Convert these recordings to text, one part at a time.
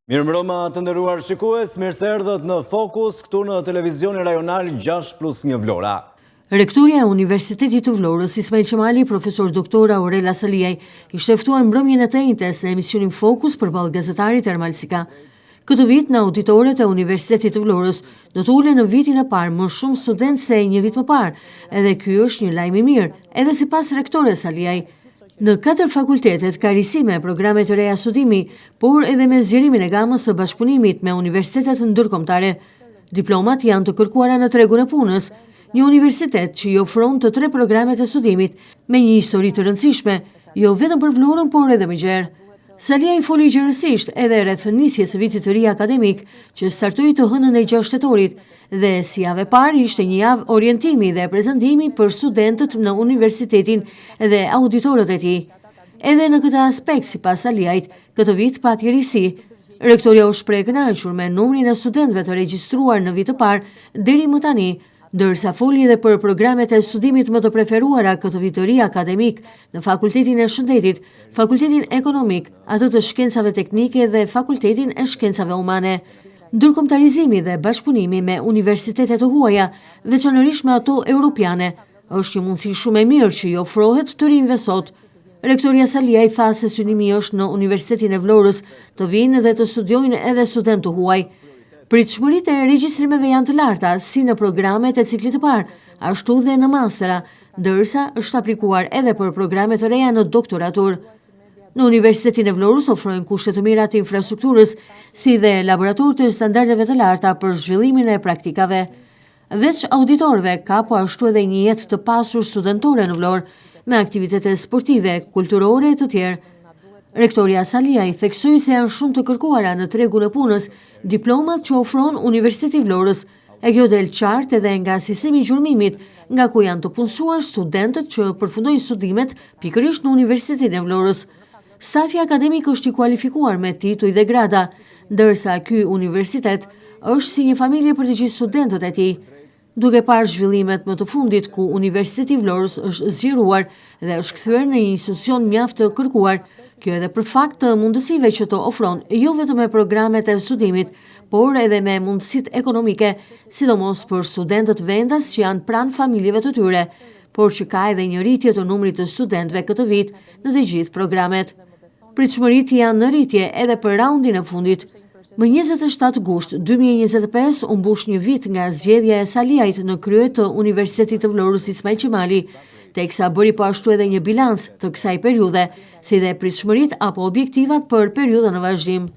Mirëmbrëma të nderuar shikues, mirë se erdhët në Fokus këtu në televizionin rajonal 6+1 Vlora. Rektoria e Universitetit të Vlorës, Ismail Qemali, profesor doktor Aurela Saliaj, ishte ftuar mbrëmjen e tënjtes në emisionin Fokus përballë gazetarit Ermal Sika. Këtë vit në auditoret e Universitetit të Vlorës do të ulen në vitin e parë më shumë studentë se një vit më parë, edhe ky është një lajm i mirë, edhe sipas rektores Saliaj. Në 4 fakultetet ka risime programe të reja studimi, por edhe me zgjerimin e gamës së bashkëpunimit me universitetet ndërkombëtare. Diplomat janë të kërkuara në tregun e punës, një universitet që i ofron të 3 programet e studimit me një histori të rëndësishme, jo vetëm për Vlorën, por edhe më gjerë. Saliaj foli gjërësisht edhe rreth nisjes së vitit të ri akademik që startoi të hënën e 6 shtetorit dhe si javë e parë ishte një javë orientimi dhe prezantimi për studentët në universitetin dhe auditorët e tij. Edhe në këtë aspekt, sipas Saliajt, këtë vit pati risi. Rektoria u shpreh kënaqur me numrin e studentëve të regjistruar në vit të parë deri më tani, ndërsa foli edhe për programet e studimit më të preferuara këtë vit të ri akademik në Fakultetin e Shëndetit, Fakultetin Ekonomik, atë të Shkencave Teknike dhe Fakultetin e Shkencave Humane. Ndërkombëtarizimi dhe bashkëpunimi me universitetet të huaja, veçanërisht me ato europiane, është një mundësi shumë e mirë që i ofrohet të rinjve sot. Rektoria Saliaj tha se synimi është në Universitetin e Vlorës të vinë dhe të studiojnë edhe studentë të huaj. Pritshmëritë e regjistrimeve janë të larta, si në programet e ciklit të parë, ashtu dhe në mastera, ndërsa është aplikuar edhe për programe të reja në doktoratur. Në Universitetin e Vlorës ofrojnë kushte të mira të infrastrukturës, si dhe laborator të standardeve të larta për zhvillimin e praktikave. Veç auditorëve ka po ashtu edhe një jetë të pasur studentore në Vlorë, me aktivitete sportive, kulturore e të tjerë. Rektoria Saliaj theksoi se janë shumë të kërkuara në tregun e punës diplomat që ofron Universiteti i Vlorës, e kjo del qartë edhe nga sistemi i gjurmimit, nga ku janë të punësuar studentët që përfundojnë studimet pikërisht në Universitetin e Vlorës. Stafi akademik është i kualifikuar me tituj dhe grada, ndërsa ky universitet është si një familje për të gjithë studentët e tij. Duke parë zhvillimet më të fundit ku Universiteti i Vlorës është zgjeruar dhe është kthyer në një institucion mjaft të kërkuar, kjo edhe për fakt të mundësive që të ofron jo vetëm me programet e studimit, por edhe me mundësitë ekonomike, sidomos për studentët vendas që janë pranë familjeve të tyre, por që ka edhe një rritje të numrit të studentëve këtë vit në të gjithë programet. Pritshmëritë janë në rritje edhe për raundin e fundit. Më 27 gusht 2025 u mbush një vit nga zgjedhja e Saliajt në krye të Universitetit të Vlorës Ismail Qemali, teksa bëri po ashtu edhe një bilanc të kësaj periudhe, si dhe pritshmëritë apo objektivat për periudhën në vazhdim.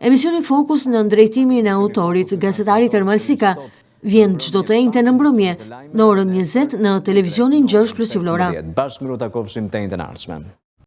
Emisioni Fokus në drejtimin e autorit, gazetarit Ermal Sika, vjen çdo të enjte në mbrëmje në orën 20 në televizionin 6+1 Vlora. Bashkë më takofshim të enjte në ardhshme.